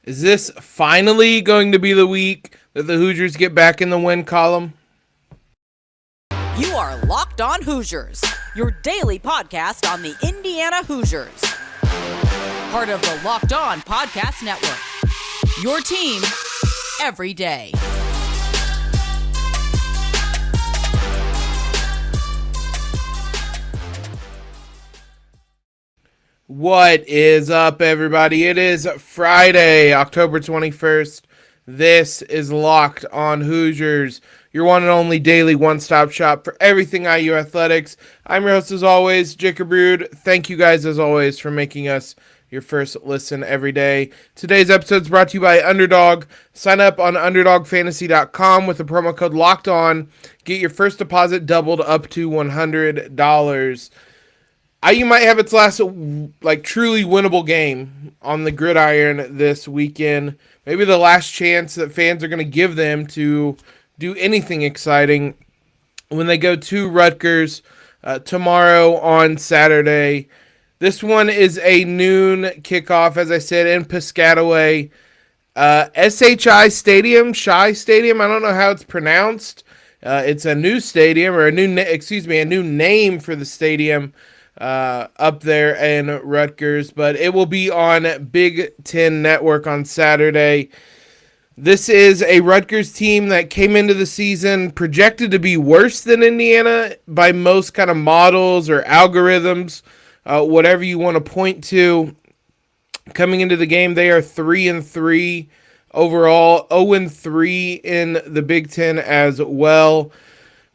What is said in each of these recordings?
Is this finally going to be the week that the Hoosiers get back in the win column? You are Locked On Hoosiers, your daily podcast on the Indiana Hoosiers. Part of the Locked On Podcast Network, your team every day. What is up, everybody? It is Friday, October 21st. This is Locked On Hoosiers, your one and only daily one-stop shop for everything IU athletics. I'm your host, as always, Jacob Rude. Thank you guys, as always, for making us your first listen every day. Today's episode is brought to you by Underdog. Sign up on underdogfantasy.com with the promo code LOCKEDON. Get your first deposit doubled up to $100. IU might have its last truly winnable game on the gridiron this weekend. Maybe the last chance that fans are going to give them to do anything exciting when they go to Rutgers tomorrow on Saturday. This one is a noon kickoff, as I said, in Piscataway. SHI Stadium, Shy Stadium, I don't know how it's pronounced. It's a new stadium, or a new name for the stadium up there in Rutgers, but it will be on Big Ten Network on Saturday. This is a Rutgers team that came into the season projected to be worse than Indiana by most kind of models or algorithms, whatever you want to point to. Coming into the game, they are 3-3 overall, 0-3 in the Big Ten as well.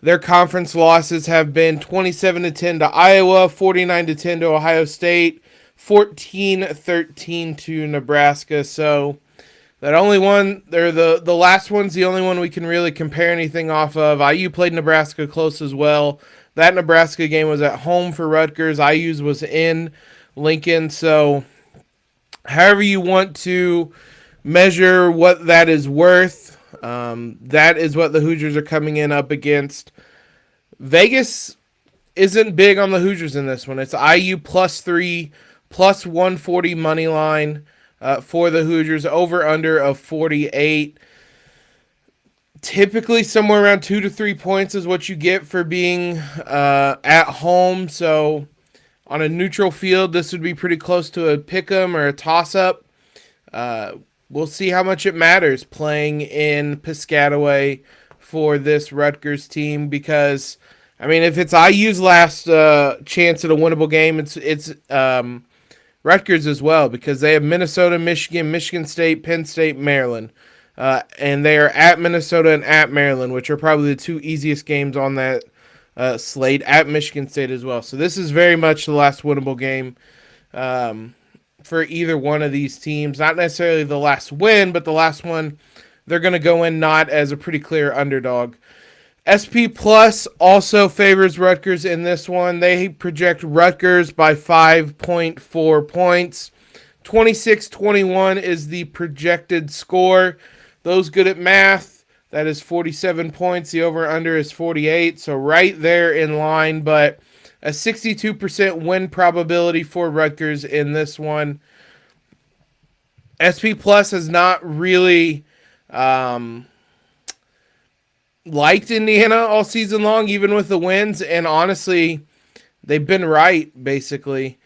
Their conference losses have been 27-10 to Iowa, 49-10 to Ohio State, 14-13 to Nebraska. So that only one, they're the last one's the only one we can really compare anything off of. IU played Nebraska close as well. That Nebraska game was at home for Rutgers. IU's was in Lincoln. So however you want to measure what that is worth, that is what the Hoosiers are coming in up against. Vegas isn't big on the Hoosiers in this one. It's IU +3, +140 money line for the Hoosiers, over under of 48. Typically somewhere around 2 to 3 points is what you get for being at home. So on a neutral field, this would be pretty close to a pick'em or a toss-up. We'll see how much it matters playing in Piscataway for this Rutgers team, because, I mean, if it's IU's last chance at a winnable game, it's Rutgers as well, because they have Minnesota, Michigan, Michigan State, Penn State, Maryland. And they are at Minnesota and at Maryland, which are probably the two easiest games on that slate, at Michigan State as well. So this is very much the last winnable game for either one of these teams. Not necessarily the last win, but the last one they're going to go in not as a pretty clear underdog. SP Plus also favors Rutgers in this one. They project Rutgers by 5.4 points. 26-21 is the projected score. Those good at math, that is 47 points. The over-under is 48, so right there in line, but a 62% win probability for Rutgers in this one. SP Plus has not really liked Indiana all season long, even with the wins, and honestly, they've been right, basically.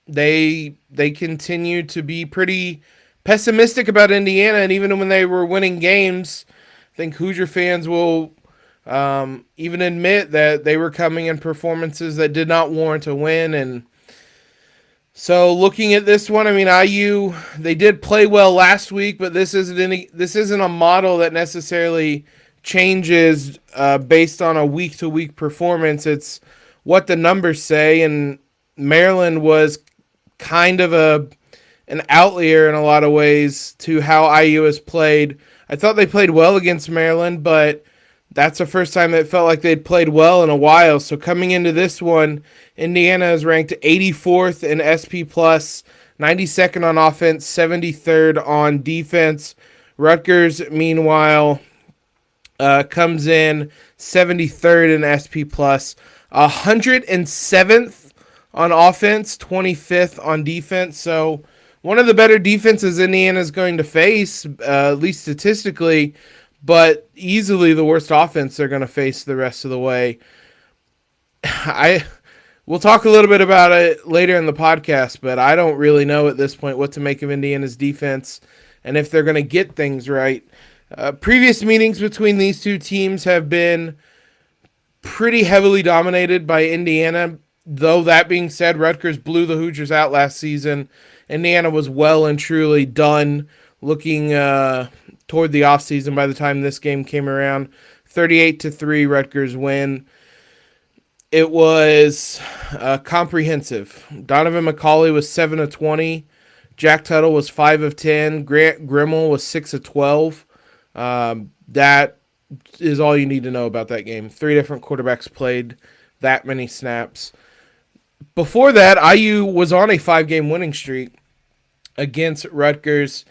They continue to be pretty pessimistic about Indiana, and even when they were winning games, I think Hoosier fans will even admit that they were coming in performances that did not warrant a win. And so looking at this one, I mean, IU, they did play well last week, but this isn't a model that necessarily changes based on a week-to-week performance. It's what the numbers say, and Maryland was kind of an outlier in a lot of ways to how IU has played. I thought they played well against Maryland, but that's the first time that it felt like they'd played well in a while. So coming into this one, Indiana is ranked 84th in SP+, 92nd on offense, 73rd on defense. Rutgers, meanwhile, comes in 73rd in SP+, 107th on offense, 25th on defense. So one of the better defenses Indiana's going to face, at least statistically, but easily the worst offense they're going to face the rest of the way. We'll talk a little bit about it later in the podcast, but I don't really know at this point what to make of Indiana's defense and if they're going to get things right. Previous meetings between these two teams have been pretty heavily dominated by Indiana. Though that being said, Rutgers blew the Hoosiers out last season. Indiana was well and truly done looking toward the offseason by the time this game came around. 38-3 Rutgers win. It was comprehensive. Donovan McCauley was 7 of 20. Jack Tuttle was 5 of 10. Grant Grimmel was 6 of 12. That is all you need to know about that game. 3 different quarterbacks played that many snaps. Before that, IU was on a 5-game winning streak against Rutgers.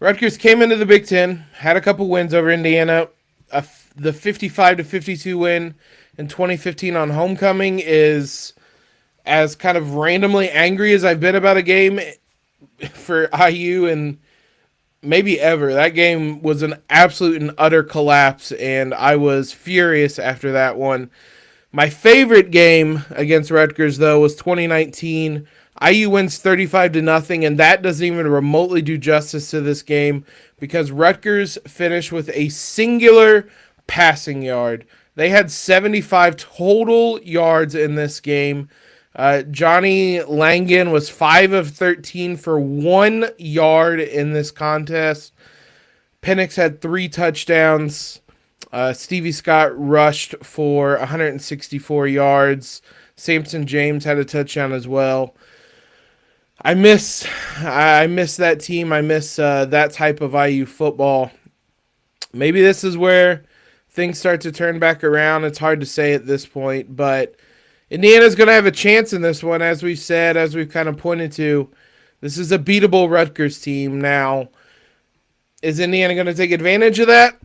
Rutgers came into the Big Ten, had a couple wins over Indiana. The 55-52 win in 2015 on homecoming is as kind of randomly angry as I've been about a game for IU and maybe ever. That game was an absolute and utter collapse, and I was furious after that one. My favorite game against Rutgers, though, was 2019. IU wins 35-0, and that doesn't even remotely do justice to this game because Rutgers finished with a singular passing yard. They had 75 total yards in this game. Johnny Langan was 5 of 13 for 1 yard in this contest. Penix had 3 touchdowns. Stevie Scott rushed for 164 yards. Samson James had a touchdown as well. I miss that team. I miss that type of IU football. Maybe this is where things start to turn back around. It's hard to say at this point, but Indiana's going to have a chance in this one, as we've said, as we've kind of pointed to. This is a beatable Rutgers team. Now, is Indiana going to take advantage of that?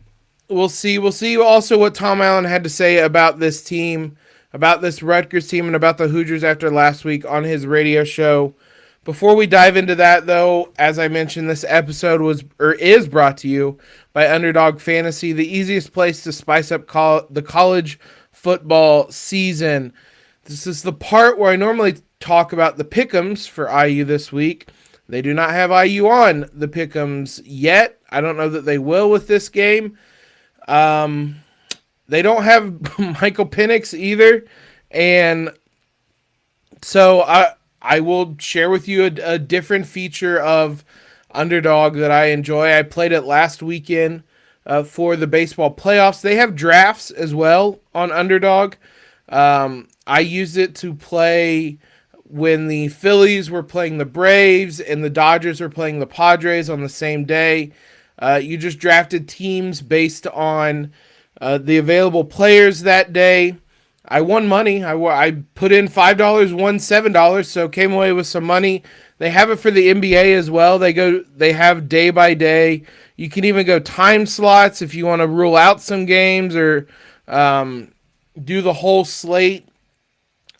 We'll see. We'll see also what Tom Allen had to say about this team, about this Rutgers team, and about the Hoosiers after last week on his radio show. Before we dive into that, though, as I mentioned, this episode is brought to you by Underdog Fantasy, the easiest place to spice up the college football season. This is the part where I normally talk about the pick'ems for IU this week. They do not have IU on the pick'ems yet. I don't know that they will with this game. They don't have Michael Penix either. And so I will share with you a different feature of Underdog that I enjoy. I played it last weekend for the baseball playoffs. They have drafts as well on Underdog. I used it to play when the Phillies were playing the Braves and the Dodgers were playing the Padres on the same day. You just drafted teams based on the available players that day. I won money. I put in $5, won $7, so came away with some money. They have it for the NBA as well. They have day by day. You can even go time slots if you want to rule out some games or do the whole slate.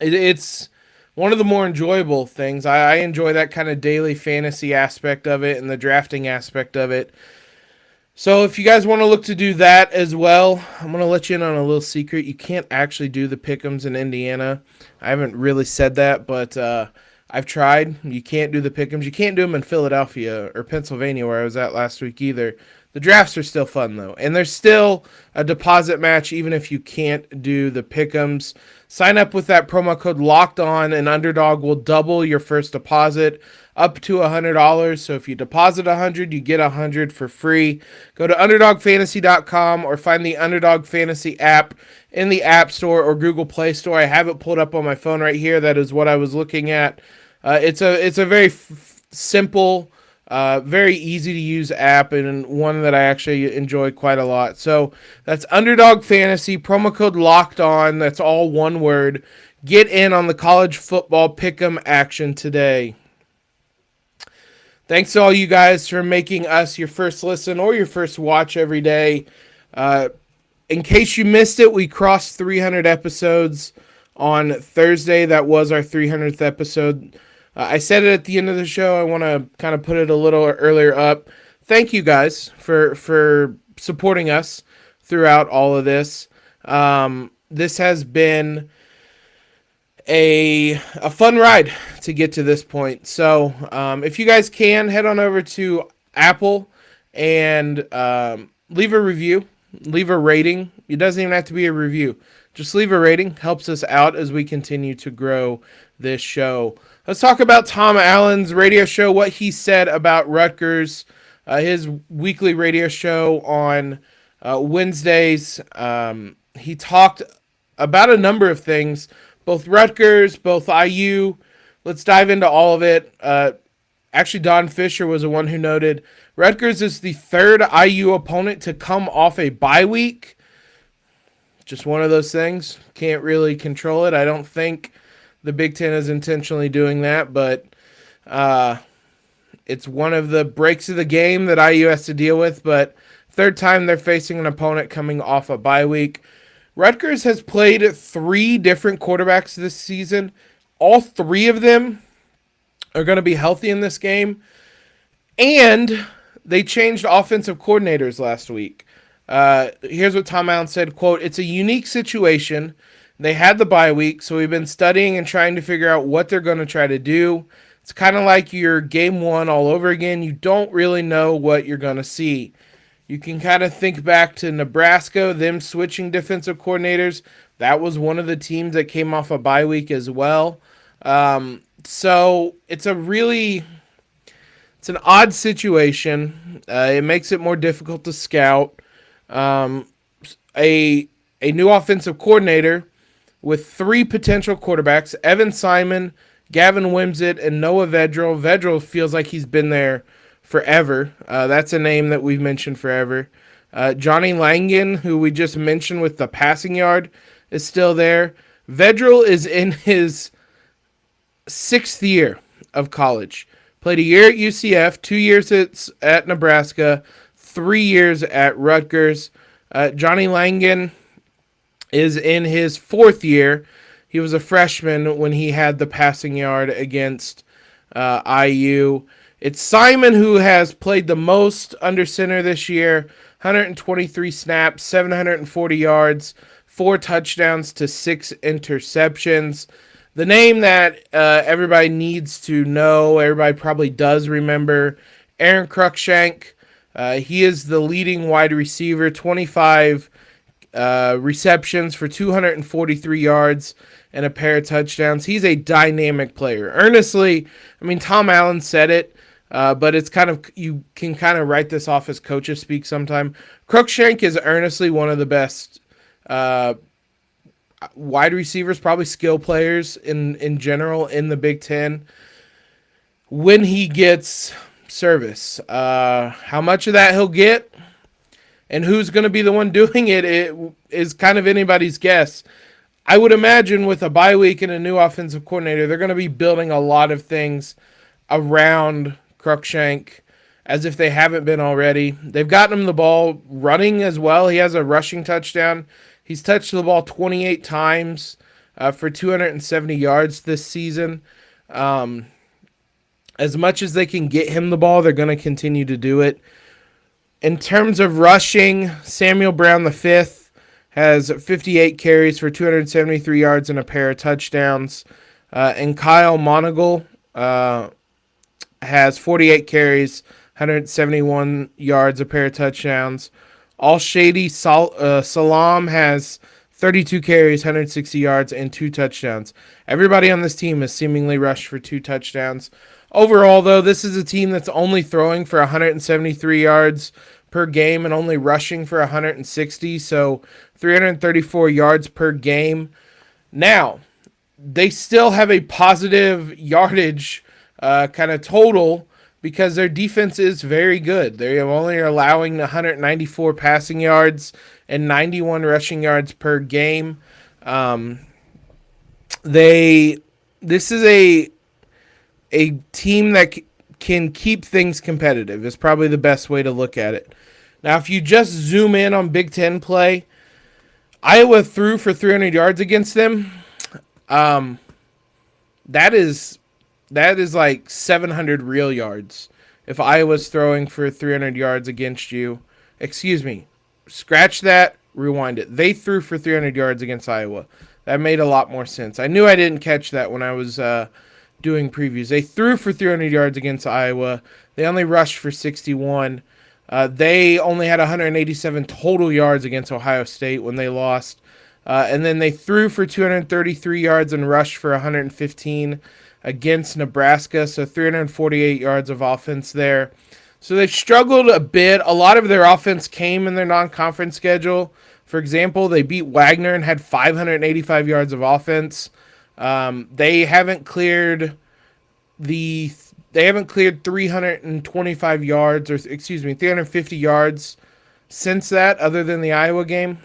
It's one of the more enjoyable things. I enjoy that kind of daily fantasy aspect of it and the drafting aspect of it. So if you guys want to look to do that as well, I'm going to let you in on a little secret. You can't actually do the pick'ems in Indiana. I haven't really said that, but I've tried. You can't do the pick'ems. You can't do them in Philadelphia or Pennsylvania where I was at last week either. The drafts are still fun, though. And there's still a deposit match even if you can't do the pick'ems. Sign up with that promo code LOCKEDON, and Underdog will double your first deposit up to $100. So if you deposit $100, you get $100 for free. Go to UnderdogFantasy.com or find the Underdog Fantasy app in the App Store or Google Play Store. I have it pulled up on my phone right here. That is what I was looking at. It's a very simple, very easy to use app, and one that I actually enjoy quite a lot. So that's Underdog Fantasy, promo code Locked On. That's all one word. Get in on the college football pick'em action today. Thanks to all you guys for making us your first listen or your first watch every day. In case you missed it, we crossed 300 episodes on Thursday. That was our 300th episode. I said it at the end of the show. I want to kind of put it a little earlier up. Thank you guys for supporting us throughout all of this. This has been a fun ride to get to this point. So if you guys can, head on over to Apple and leave a review, leave a rating. It doesn't even have to be a review. Just leave a rating. Helps us out as we continue to grow this show. Let's talk about Tom Allen's radio show, what he said about Rutgers, his weekly radio show on Wednesdays. He talked about a number of things, both Rutgers, both IU. Let's dive into all of it. Actually, Don Fisher was the one who noted Rutgers is the third IU opponent to come off a bye week. Just one of those things. Can't really control it. I don't think the Big Ten is intentionally doing that, but it's one of the breaks of the game that IU has to deal with. But third time they're facing an opponent coming off a bye week. Rutgers has played 3 different quarterbacks this season. All 3 of them are going to be healthy in this game. And they changed offensive coordinators last week. Here's what Tom Allen said, quote, "It's a unique situation. They had the bye week, so we've been studying and trying to figure out what they're going to try to do. It's kind of like your game 1 all over again. You don't really know what you're going to see. You can kind of think back to Nebraska, them switching defensive coordinators. That was one of the teams that came off a bye week as well. So it's an odd situation. It makes it more difficult to scout. A new offensive coordinator with 3 potential quarterbacks, Evan Simon, Gavin Wimsatt, and Noah Vedral. Vedral feels like he's been there forever. That's a name that we've mentioned forever. Johnny Langan, who we just mentioned with the passing yard, is still there. Vedral is in his 6th year of college. Played a year at UCF, 2 years at Nebraska, 3 years at Rutgers. Johnny Langan is in his 4th year. He was a freshman when he had the passing yard against IU. It's Simon who has played the most under center this year, 123 snaps, 740 yards, 4 touchdowns to 6 interceptions. The name that everybody needs to know, everybody probably does remember, Aaron Cruikshank. He is the leading wide receiver, 25 receptions for 243 yards and a pair of touchdowns. He's a dynamic player. Earnestly, I mean, Tom Allen said it, but it's kind of, you can kind of write this off as coaches speak sometime. Cruikshank is earnestly one of the best wide receivers, probably skill players in general in the Big Ten. When he gets service, how much of that he'll get and who's going to be the one doing it is kind of anybody's guess. I would imagine with a bye week and a new offensive coordinator, they're going to be building a lot of things around Cruikshank as if they haven't been already. They've gotten him the ball running as well. He has a rushing touchdown. He's touched the ball 28 times for 270 yards this season. As much as they can get him the ball, they're going to continue to do it. In terms of rushing, Samuel Brown V has 58 carries for 273 yards and a pair of touchdowns. And Kyle Monagle has 48 carries, 171 yards, a pair of touchdowns. Al-Shady Salam has 32 carries, 160 yards, and 2 touchdowns. Everybody on this team has seemingly rushed for 2 touchdowns. Overall, though, this is a team that's only throwing for 173 yards per game and only rushing for 160, so 334 yards per game. Now, they still have a positive yardage kind of total because their defense is very good. They only are allowing 194 passing yards and 91 rushing yards per game. This is a team that can keep things competitive is probably the best way to look at it. Now, if you just zoom in on Big Ten play, Iowa threw for 300 yards against them. That is That is like 700 real yards. If Iowa's throwing for 300 yards against you, excuse me, scratch that, rewind it. They threw for 300 yards against Iowa. That made a lot more sense. I knew I didn't catch that when I was doing previews. They threw for 300 yards against Iowa. They only rushed for 61. They only had 187 total yards against Ohio State when they lost. And then they threw for 233 yards and rushed for 115 against Nebraska. So 348 yards of offense there. So they've struggled a bit. A lot of their offense came in their non-conference schedule. For example, they beat Wagner and had 585 yards of offense. They haven't cleared 325 yards, or excuse me, 350 yards since that, other than the Iowa game.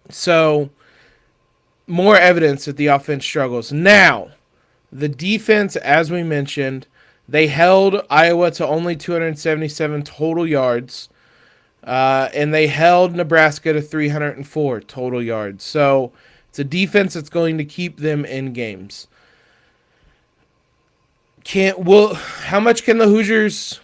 So more evidence that the offense struggles. Now, the defense, as we mentioned, they held Iowa to only 277 total yards, and they held Nebraska to 304 total yards. So it's a defense that's going to keep them in games. How much can the Hoosiers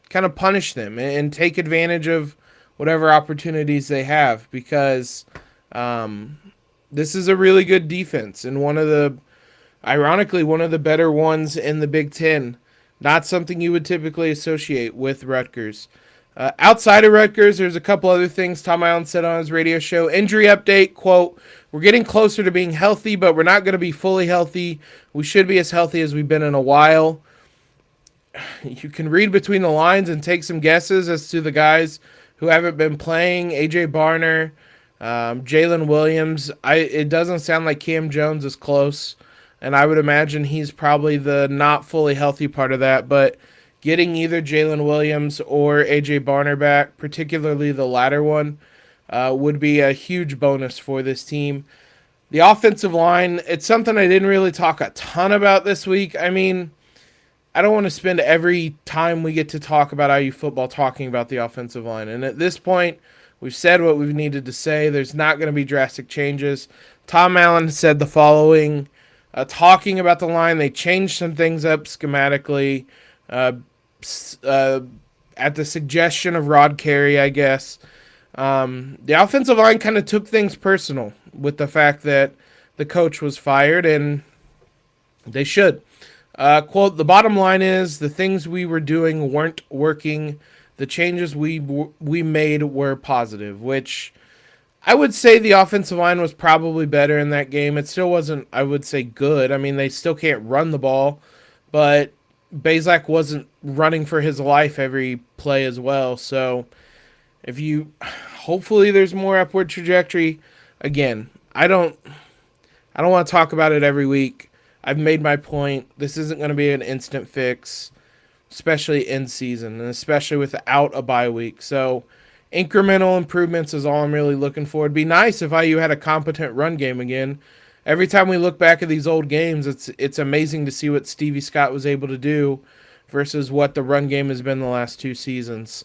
kind of punish them and take advantage of whatever opportunities they have? Because this is a really good defense and ironically, one of the better ones in the Big Ten. Not something you would typically associate with Rutgers. Outside of Rutgers, there's a couple other things Tom Allen said on his radio show. Injury update, quote, "We're getting closer to being healthy, but we're not going to be fully healthy. We should be as healthy as we've been in a while." You can read between the lines and take some guesses as to the guys who haven't been playing. A.J. Barner, Jalen Williams. It doesn't sound like Cam Jones is close, and I would imagine he's probably the not fully healthy part of that, but getting either Jalen Williams or A.J. Barner back, particularly the latter one, would be a huge bonus for this team. The offensive line, it's something I didn't really talk a ton about this week. I mean, I don't want to spend every time we get to talk about IU football talking about the offensive line. And at this point, we've said what we've needed to say. There's not going to be drastic changes. Tom Allen said the following, talking about the line, they changed some things up schematically at the suggestion of Rod Carey, I guess. The offensive line kind of took things personal with the fact that the coach was fired, and they should. Quote, "The bottom line is the things we were doing weren't working. The changes we made were positive," which I would say the offensive line was probably better in that game. It still wasn't, I would say, good. I mean, they still can't run the ball, but Bazak wasn't running for his life every play as well. So hopefully there's more upward trajectory. Again, I don't want to talk about it every week. I've made my point. This isn't going to be an instant fix, especially in season, and especially without a bye week. So incremental improvements is all I'm really looking for. It'd be nice if IU had a competent run game again. Every time we look back at these old games, it's amazing to see what Stevie Scott was able to do versus what the run game has been the last two seasons.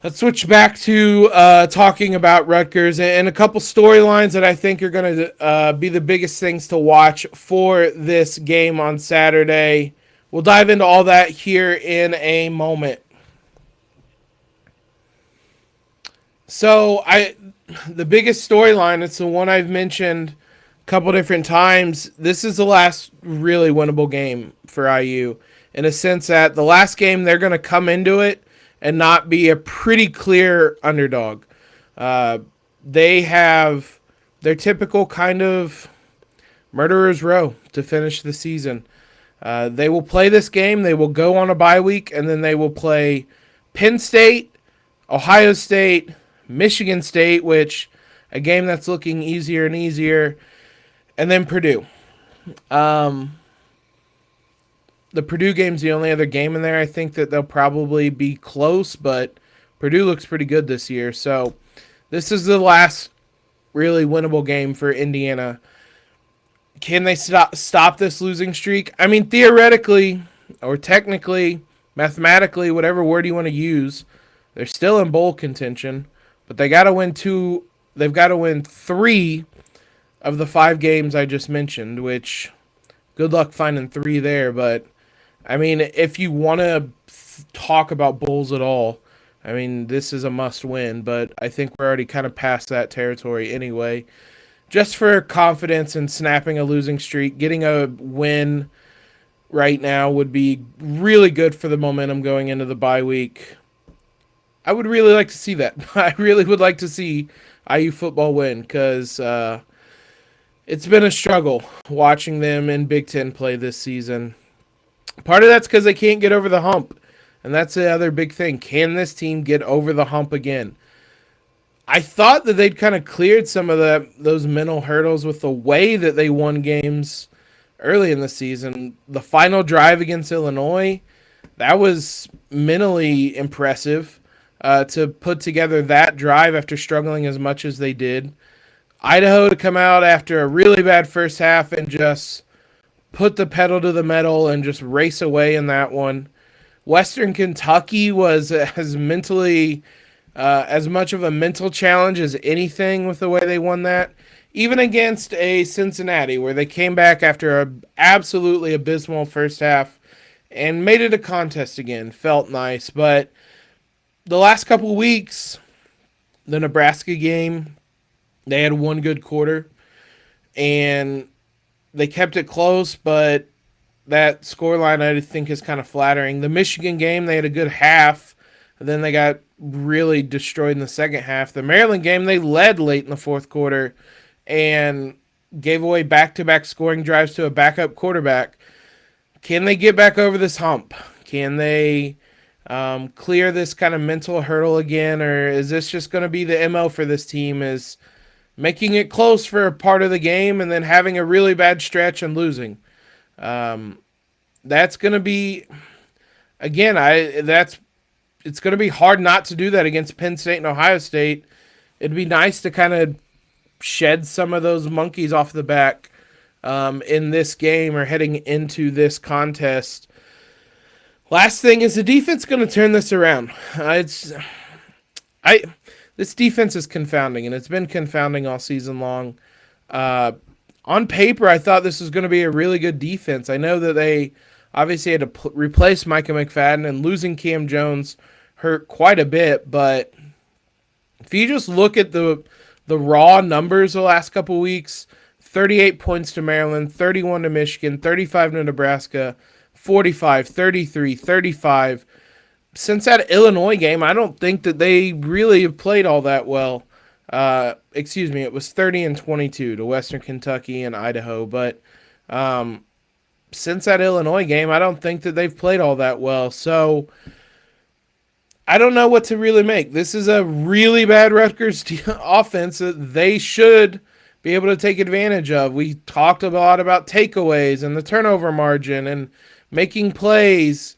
Let's switch back to talking about Rutgers and a couple storylines that I think are going to be the biggest things to watch for this game on Saturday. We'll dive into all that here in a moment. So the biggest storyline, it's the one I've mentioned a couple different times. This is the last really winnable game for IU in a sense that the last game they're going to come into it and not be a pretty clear underdog. They have their typical kind of murderer's row to finish the season. They will play this game. They will go on a bye week, and then they will play Penn State, Ohio State, Michigan State, which a game that's looking easier and easier, and then Purdue. The Purdue game's the only other game in there. I think that they'll probably be close, but Purdue looks pretty good this year. So this is the last really winnable game for Indiana. Can they stop this losing streak? I mean, theoretically, or technically, mathematically, whatever word you want to use, they're still in bowl contention, but they got to win two. They've got to win 3 of the 5 games I just mentioned, which good luck finding 3 there. But I mean, if you want to talk about bowls at all, I mean, this is a must win, but I think we're already kind of past that territory anyway. Just for confidence and snapping a losing streak, getting a win right now would be really good for the momentum going into the bye week. I would really like to see that. I really would like to see IU football win because it's been a struggle watching them in Big Ten play this season. Part of that's because they can't get over the hump. And that's the other big thing. Can this team get over the hump again? I thought that they'd kind of cleared some of those mental hurdles with the way that they won games early in the season. The final drive against Illinois, that was mentally impressive to put together that drive after struggling as much as they did. Idaho to come out after a really bad first half and just put the pedal to the metal and just race away in that one. Western Kentucky was as mentally as much of a mental challenge as anything with the way they won that. Even against a Cincinnati where they came back after a absolutely abysmal first half and made it a contest again. Felt nice. But the last couple of weeks, the Nebraska game, they had one good quarter and they kept it close, but that scoreline I think is kind of flattering. The Michigan game, they had a good half, and then they got really destroyed in the second half. The Maryland game, they led late in the fourth quarter and gave away back-to-back scoring drives to a backup quarterback. Can they get back over this hump? Can they clear this kind of mental hurdle again, or is this just going to be the MO for this team is making it close for a part of the game and then having a really bad stretch and losing? That's going to be, again, it's going to be hard not to do that against Penn State and Ohio State. It'd be nice to kind of shed some of those monkeys off the back in this game or heading into this contest. Last thing is the defense going to turn this around. This defense is confounding, and it's been confounding all season long. On paper, I thought this was going to be a really good defense. I know that they obviously had to replace Micah McFadden, and losing Cam Jones hurt quite a bit. But if you just look at the raw numbers the last couple weeks, 38 points to Maryland, 31 to Michigan, 35 to Nebraska, 45, 33, 35. Since that Illinois game, I don't think that they really have played all that well. It was 30 and 22 to Western Kentucky and Idaho. But since that Illinois game, I don't think that they've played all that well. So I don't know what to really make. This is a really bad Rutgers offense that they should be able to take advantage of. We talked a lot about takeaways and the turnover margin and making plays.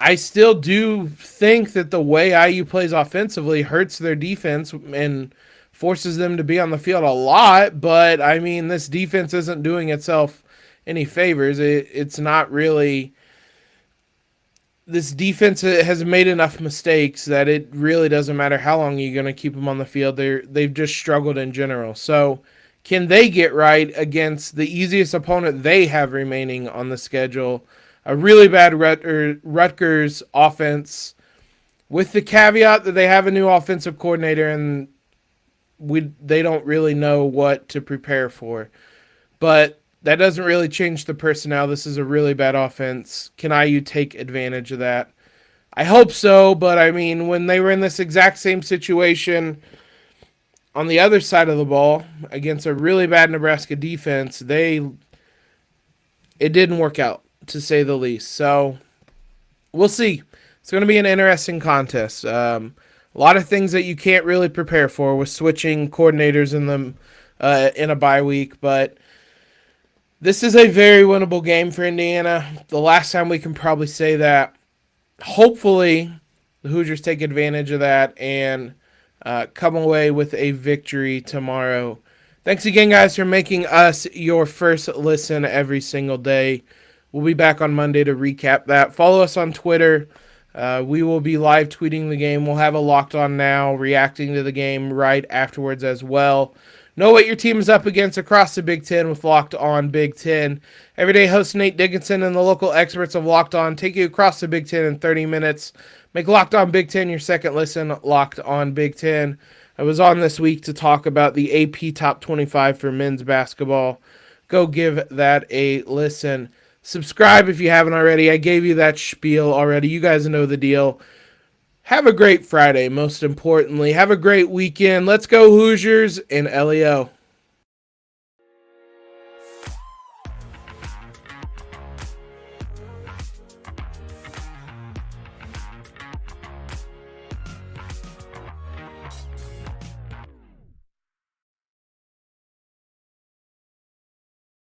I still do think that the way IU plays offensively hurts their defense and forces them to be on the field a lot. But, I mean, this defense isn't doing itself any favors. It's not really – this defense has made enough mistakes that it really doesn't matter how long you're going to keep them on the field. They've just struggled in general. So can they get right against the easiest opponent they have remaining on the schedule? A really bad Rutgers offense, with the caveat that they have a new offensive coordinator and they don't really know what to prepare for. But that doesn't really change the personnel. This is a really bad offense. Can IU take advantage of that? I hope so, but I mean, when they were in this exact same situation on the other side of the ball against a really bad Nebraska defense, it didn't work out, to say the least. So we'll see. It's going to be an interesting contest. A lot of things that you can't really prepare for with switching coordinators in a bye week, but this is a very winnable game for Indiana. The last time we can probably say that. Hopefully the Hoosiers take advantage of that and come away with a victory tomorrow. Thanks again, guys, for making us your first listen every single day. We'll be back on Monday to recap that. Follow us on Twitter. We will be live tweeting the game. We'll have a Locked On Now reacting to the game right afterwards as well. Know what your team is up against across the Big Ten with Locked On Big Ten. Everyday host Nate Dickinson and the local experts of Locked On take you across the Big Ten in 30 minutes. Make Locked On Big Ten your second listen, Locked On Big Ten. I was on this week to talk about the AP Top 25 for men's basketball. Go give that a listen. Subscribe if you haven't already. I gave you that spiel already. You guys know the deal. Have a great Friday, most importantly. Have a great weekend. Let's go Hoosiers and LEO.